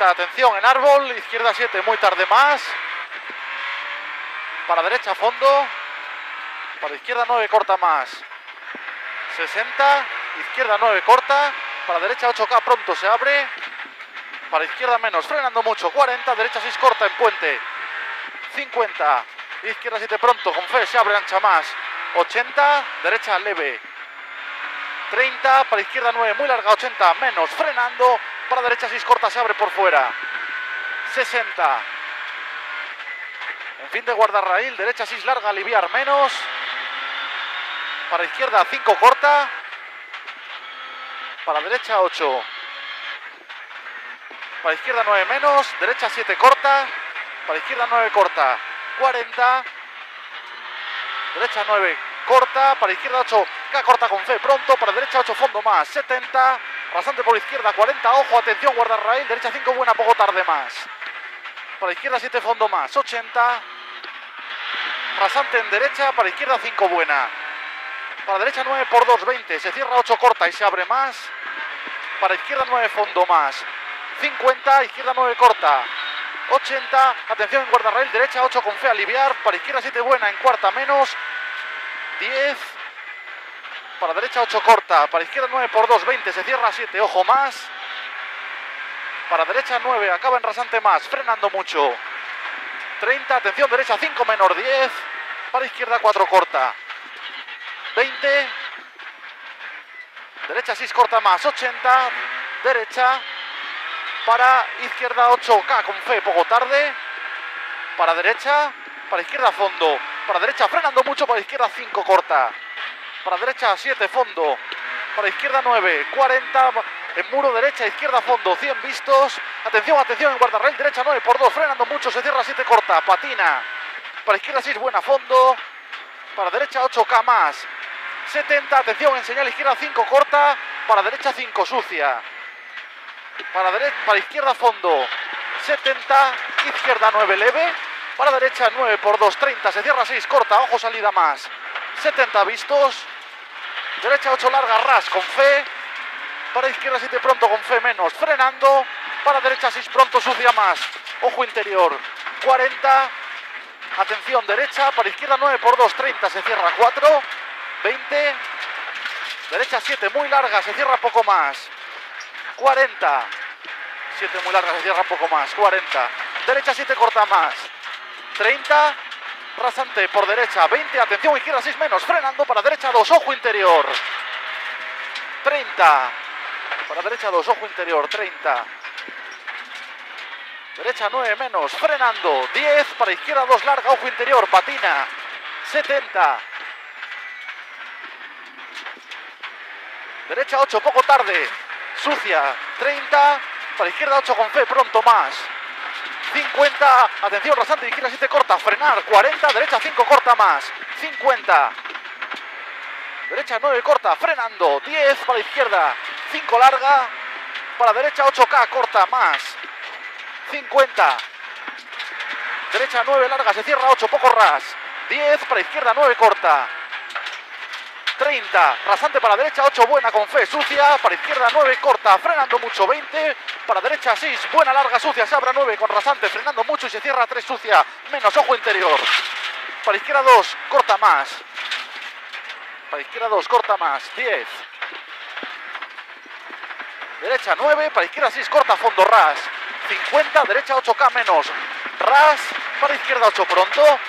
Atención en árbol, izquierda 7, muy tarde más. Para derecha fondo. Para izquierda 9, corta más. 60, izquierda 9, corta. Para derecha 8K, pronto se abre. Para izquierda menos, frenando mucho. 40, derecha 6, corta en puente. 50, izquierda 7, pronto, con fe, se abre, ancha más. 80, derecha leve. 30, para izquierda 9, muy larga, 80, menos, frenando. Para derecha 6, corta, se abre por fuera. 60. En fin de guardarraíl, derecha 6, larga, aliviar, menos. Para izquierda 5, corta. Para derecha 8. Para izquierda 9, menos. Derecha 7, corta. Para izquierda 9, corta. 40. Derecha 9, corta. Para izquierda 8, K, corta con fe, pronto. Para derecha 8, fondo más. 70. Rasante por izquierda, 40, ojo, atención, guardarraíl, derecha 5, buena, poco tarde más. Para izquierda 7, fondo más, 80. Rasante en derecha, para izquierda 5, buena. Para derecha 9 por 2, 20, se cierra 8, corta y se abre más. Para izquierda 9, fondo más. 50, izquierda 9, corta. 80, atención en guardarraíl, derecha 8, con fe, aliviar. Para izquierda 7, buena, en cuarta menos. 10. Para derecha 8, corta. Para izquierda 9 por 2, 20. Se cierra 7, ojo más. Para derecha 9, acaba en rasante más. Frenando mucho. 30, atención, derecha 5, menor 10. Para izquierda 4, corta. 20. Derecha 6, corta más. 80. Derecha. Para izquierda 8K, con fe, poco tarde. Para derecha. Para izquierda fondo. Para derecha frenando mucho. Para izquierda 5, corta. Para derecha 7, fondo. Para izquierda 9, 40. En muro, derecha, izquierda, fondo. 100 vistos. Atención, atención en guardarraíl. Derecha 9 por 2. Frenando mucho. Se cierra 7, corta. Patina. Para izquierda 6, buena, fondo. Para derecha 8K más. 70. Atención en señal izquierda 5, corta. Para derecha 5, sucia. Para izquierda, fondo. 70. Izquierda 9, leve. Para derecha 9 por 2, 30. Se cierra 6, corta. Ojo, salida más. 70 vistos. Derecha 8, larga, ras, con fe. Para izquierda 7, pronto, con fe, menos, frenando. Para derecha 6, pronto, sucia más. Ojo interior. 40. Atención, derecha. Para izquierda 9 por 2, 30. Se cierra 4. 20. Derecha 7, muy larga. Se cierra poco más. 40. 7 muy larga. Se cierra poco más. 40. Derecha 7, corta más. 30. Rasante por derecha, 20, atención, izquierda 6 menos, frenando. Para derecha 2, ojo interior. 30. Para derecha 2, ojo interior, 30. Derecha 9 menos, frenando. 10, para izquierda 2, larga, ojo interior, patina. 70. Derecha 8, poco tarde, sucia. 30, para izquierda 8, con fe, pronto más. 50, atención, rasante, izquierda 7, corta, frenar. 40, derecha 5, corta más. 50. Derecha 9, corta, frenando. 10, para izquierda 5, larga. Para derecha 8K, corta más. 50. Derecha 9, larga, se cierra 8, poco ras. 10, para izquierda 9, corta. 30, rasante para derecha 8, buena, con fe, sucia. Para izquierda 9, corta, frenando mucho. 20, para derecha 6, buena, larga, sucia. Se abre 9 con rasante, frenando mucho y se cierra 3, sucia. Menos, ojo interior. Para izquierda 2, corta más. Para izquierda 2, corta más. 10. Derecha 9, para izquierda 6, corta, fondo, ras. 50, derecha 8K menos. Ras, para izquierda 8, pronto.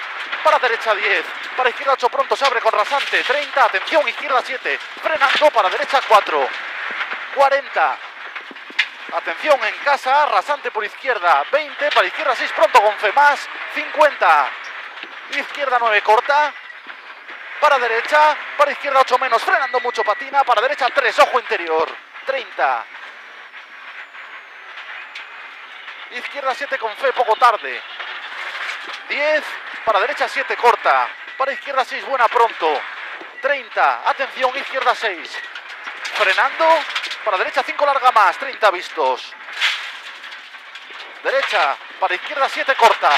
Para derecha 10. Para izquierda 8, pronto, se abre con rasante. 30, atención, izquierda 7. Frenando, para derecha 4. 40. Atención en casa, rasante por izquierda. 20, para izquierda 6, pronto, con fe más. 50. Izquierda 9, corta. Para derecha, para izquierda 8 menos, frenando mucho, patina. Para derecha 3, ojo interior. 30. Izquierda 7, con fe, poco tarde. 10, para derecha 7, corta. Para izquierda 6, buena, pronto. 30, atención, izquierda 6. frenando. Para derecha 5 larga más, 30 vistos. Derecha, para izquierda 7 corta.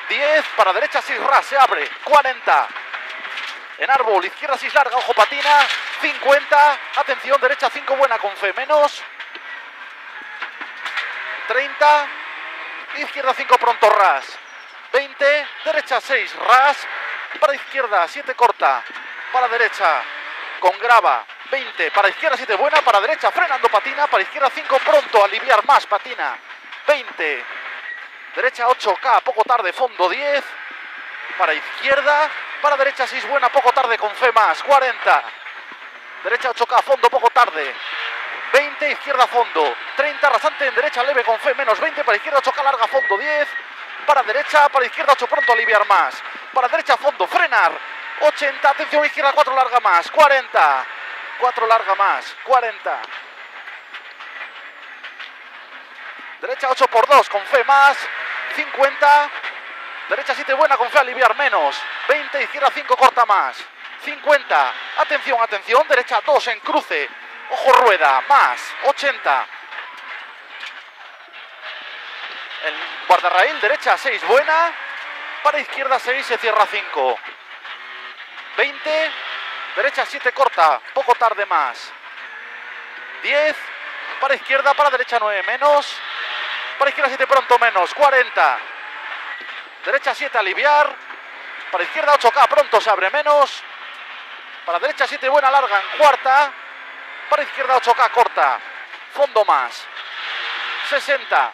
10, para derecha 6 ras, se abre. 40. En árbol, izquierda 6 larga, ojo patina. 50, atención, derecha 5 buena con fe, menos. 30, izquierda 5 pronto ras. 20, derecha 6 ras. Para izquierda 7 corta. Para derecha con grava. 20, para izquierda 7 buena, para derecha frenando patina, para izquierda 5 pronto, aliviar más patina. 20, derecha 8K, poco tarde, fondo 10, para izquierda, para derecha 6 buena, poco tarde con fe más. 40, derecha 8K, fondo poco tarde. 20, izquierda fondo. 30, rasante en derecha leve con fe, menos 20, para izquierda 8K larga, fondo 10, para derecha, para izquierda 8 pronto, aliviar más. Para derecha fondo, frenar. 80, atención, izquierda 4 larga más. 40, 4 larga más, 40. Derecha 8 por 2, con fe más. 50. Derecha 7 buena, con fe aliviar menos. 20, izquierda 5 corta más. 50. Atención, atención. Derecha 2 en cruce. Ojo rueda, más. 80. El guardarraíl, derecha 6 buena. Para izquierda 6 se cierra 5. 20. Derecha 7 corta, poco tarde más. 10, para izquierda, para derecha 9 menos. Para izquierda 7 pronto menos. 40. Derecha 7 aliviar. Para izquierda 8K pronto se abre menos. Para derecha 7 buena larga en cuarta. Para izquierda 8K corta. Fondo más. 60.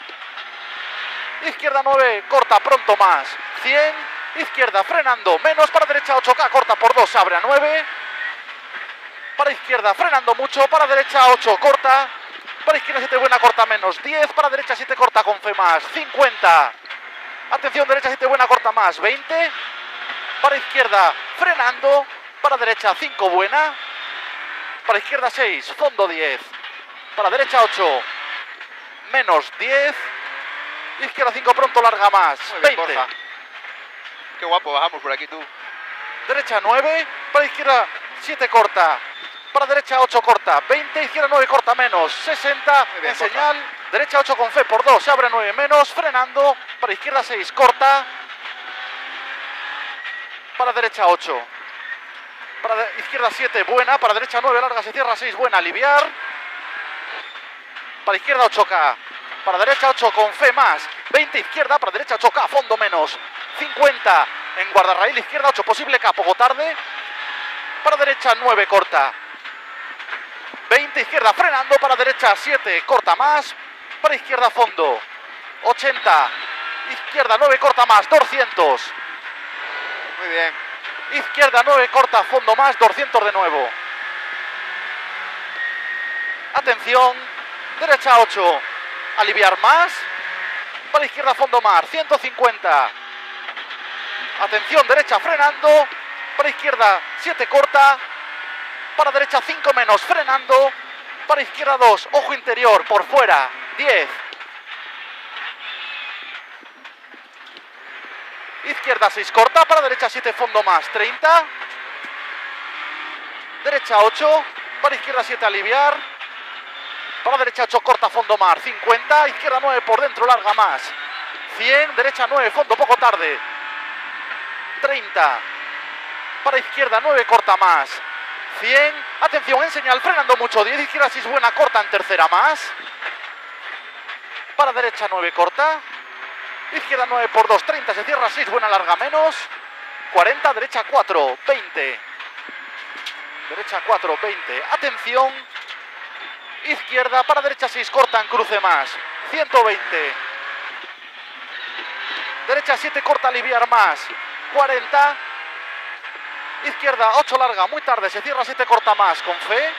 Izquierda 9 corta pronto más. 100. Izquierda frenando menos. Para derecha 8K corta por 2 se abre a 9. Para izquierda frenando mucho, para derecha 8 corta, para izquierda 7 buena corta menos. 10, para derecha 7 corta con fe más. 50, atención, derecha 7 buena corta más. 20, para izquierda frenando, para derecha 5 buena, para izquierda 6, fondo 10, para derecha 8 menos 10, izquierda 5 pronto larga más. Muy bien, 20. Borja. Qué guapo bajamos por aquí tú. Derecha 9, para izquierda 7 corta, para derecha 8 corta, 20, izquierda 9 corta menos, 60 Muy bien, en señal, derecha 8 con fe por 2, se abre 9 menos, frenando, para izquierda 6 corta, para derecha 8, para izquierda 7 buena, para derecha 9 larga, se cierra 6 buena, aliviar, para izquierda 8K, para derecha 8 con fe más, 20 izquierda, para derecha 8K, fondo menos, 50 en guardarraíl, izquierda 8 posible K, poco tarde, para derecha 9 corta, 20 izquierda frenando, para derecha 7 corta más, para izquierda fondo, 80, izquierda 9 corta más, 200, Muy bien. izquierda 9 corta, fondo más, 200 de nuevo. Atención, derecha 8, aliviar más, para izquierda fondo más, 150. Atención, derecha frenando, para izquierda 7 corta, para derecha 5 menos, frenando, para izquierda 2, ojo interior, por fuera, 10. Izquierda 6 corta, para derecha 7 fondo más, 30. Derecha 8, para izquierda 7 aliviar, para derecha 8 corta, fondo más, 50. Izquierda 9 por dentro, larga más, 100. Derecha 9, fondo poco tarde, 30. Para izquierda 9 corta más, 100. Atención en señal, frenando mucho, 10. Izquierda 6 buena corta en tercera más, para derecha 9 corta, izquierda 9 por 2, 30, se cierra 6 buena larga menos, 40. Derecha 4, 20. Derecha 4, 20. Atención, izquierda, para derecha 6 corta en cruce más, 120. Derecha 7 corta, aliviar más, 40. Izquierda 8 larga, muy tarde, se cierra 7 corta más, con fe.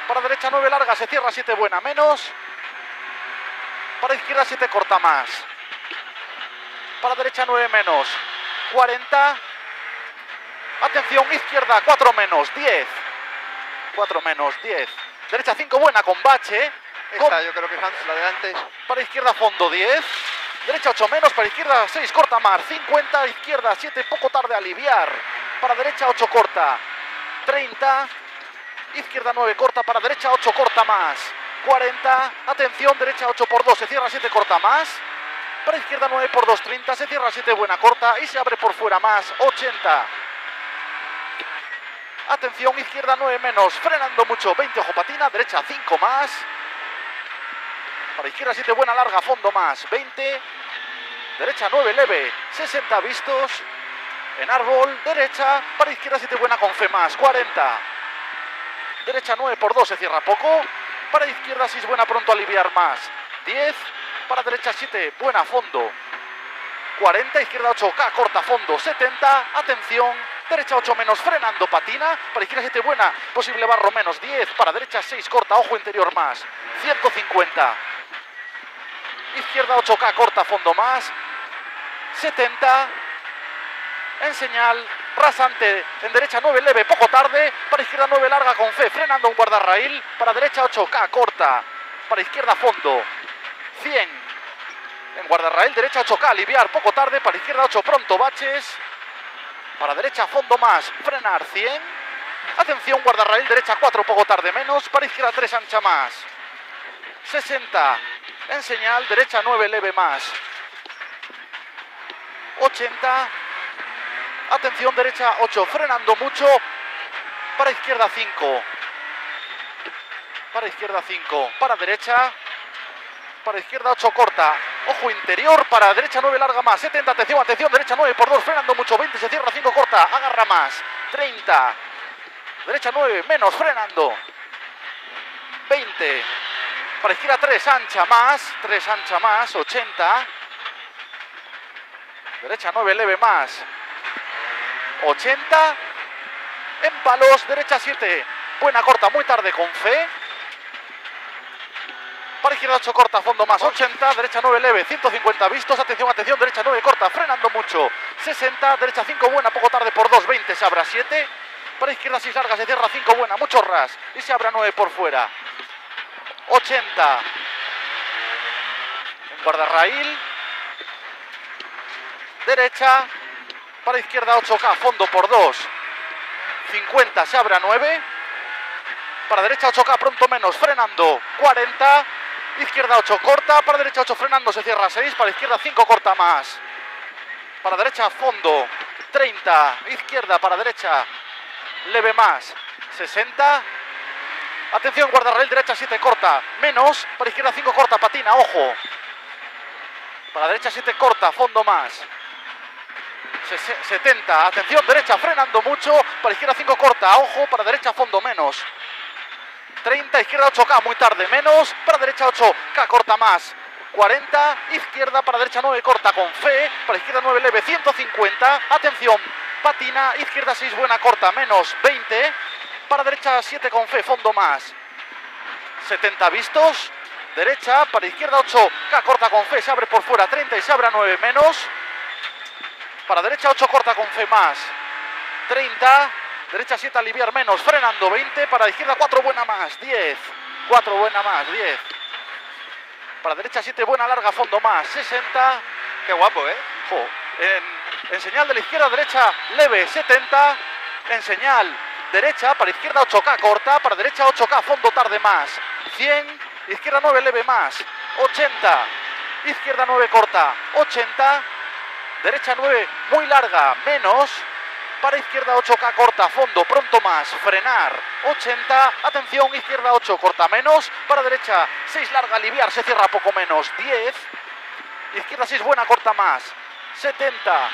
Para derecha 9 larga, se cierra 7 buena menos. Para izquierda 7 corta más. Para derecha 9 menos, 40. Atención, izquierda 4 menos, 10. 4 menos, 10. Derecha 5 buena con bache. Esta yo creo que es la de antes. Para izquierda fondo 10. Derecha 8 menos, para izquierda 6 corta más, 50. Izquierda 7 poco tarde, aliviar. Para derecha 8 corta, 30. izquierda 9, corta para derecha 8, corta más, 40, atención, derecha 8 por 2, se cierra 7, corta más, para izquierda 9 por 2, 30, se cierra 7, buena, corta y se abre por fuera más, 80. Atención, izquierda 9 menos, frenando mucho, 20, ojo patina, derecha 5 más, para izquierda 7, buena, larga, fondo más, 20, derecha 9, leve, 60 vistos, en árbol, derecha, para izquierda 7, buena, con fe más, 40, derecha 9 por 2, se cierra poco, para izquierda 6, buena, pronto aliviar más, 10, para derecha 7, buena, fondo, 40, izquierda 8K, corta, fondo, 70, atención, derecha 8 menos, frenando, patina, para izquierda 7, buena, posible barro menos, 10, para derecha 6, corta, ojo interior más, 150, izquierda 8K, corta, fondo más, 70, en señal, rasante, en derecha 9, leve, poco tarde, para izquierda 9, larga, con fe, frenando un guardarraíl, para derecha 8K, corta, para izquierda fondo, 100, en guardarraíl, derecha 8K, aliviar, poco tarde, para izquierda 8, pronto, baches, para derecha fondo más, frenar, 100, atención, guardarraíl, derecha 4, poco tarde menos, para izquierda 3, ancha más, 60, en señal, derecha 9, leve más, 80, atención, derecha 8, frenando mucho, para izquierda 5, para izquierda 5, para derecha 8, corta, ojo interior, para derecha 9, larga más, 70, atención, atención, derecha 9 por 2, frenando mucho, 20, se cierra 5, corta, agarra más, 30, derecha 9, menos, frenando, 20, para izquierda 3, ancha más, 80, derecha 9, leve más, 80, en palos, derecha 7, buena, corta, muy tarde, con fe, para izquierda 8, corta, fondo más, 80, derecha 9, leve, 150 vistos, atención, atención, derecha 9, corta, frenando mucho, 60, derecha 5, buena, poco tarde por 2, 20, se abra 7, para izquierda 6, larga, se cierra 5, buena, mucho ras, y se abra 9 por fuera, 80, en guardarraíl, derecha, para izquierda 8K, fondo por 2, 50, se abra 9, para derecha 8K, pronto menos, frenando, 40, izquierda 8, corta, para derecha 8, frenando, se cierra 6, para izquierda 5, corta más, para derecha fondo, 30, izquierda, para derecha, leve más, 60, atención, guardarraíl, derecha 7, corta, menos, para izquierda 5, corta, patina, ojo, para derecha 7, corta, fondo más, 70, atención, derecha, frenando mucho, para izquierda 5, corta, ojo, para derecha fondo, menos, 30, izquierda 8K, muy tarde, menos, para derecha 8K, corta más, 40, izquierda, para derecha 9, corta, con fe, para izquierda 9, leve, 150, atención, patina, izquierda 6, buena, corta, menos, 20, para derecha 7, con fe, fondo más, 70 vistos, derecha, para izquierda 8K, corta, con fe, se abre por fuera, 30 y se abre 9, menos, para derecha 8, corta, con fe, más, 30, derecha 7, aliviar, menos, frenando, 20, para izquierda 4, buena más, 10, 4, buena más, 10, para derecha 7, buena, larga, fondo más, 60, Qué guapo, ¿eh? jo, en señal de la izquierda, derecha, leve, 70, en señal, derecha, para izquierda 8K, corta, para derecha 8K, fondo tarde más, 100, izquierda 9, leve más, 80, izquierda 9, corta, 80, derecha 9, muy larga, menos, para izquierda 8K, corta, fondo, pronto más, frenar, 80, atención, izquierda 8, corta, menos, para derecha 6, larga, aliviar, se cierra poco menos, 10, izquierda 6, buena, corta más, 70,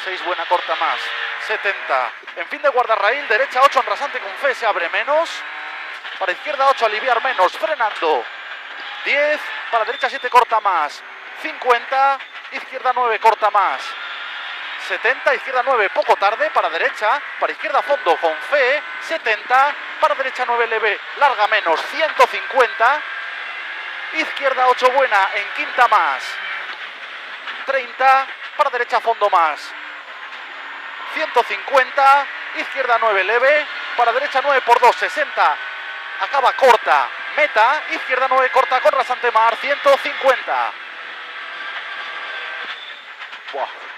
6, buena, corta más, 70, en fin de guardarraíl, derecha 8, en rasante, con fe, se abre menos, para izquierda 8, aliviar, menos, frenando, 10, para derecha 7, corta más, 50, izquierda 9, corta más, 70, izquierda 9, poco tarde, para derecha, para izquierda fondo, con fe, 70, para derecha 9, leve, larga, menos, 150, izquierda 8, buena, en quinta más, 30, para derecha fondo más, 150, izquierda 9, leve, para derecha 9 por 2, 60, acaba corta, meta, izquierda 9, corta, con rasante mar, 150. Buah.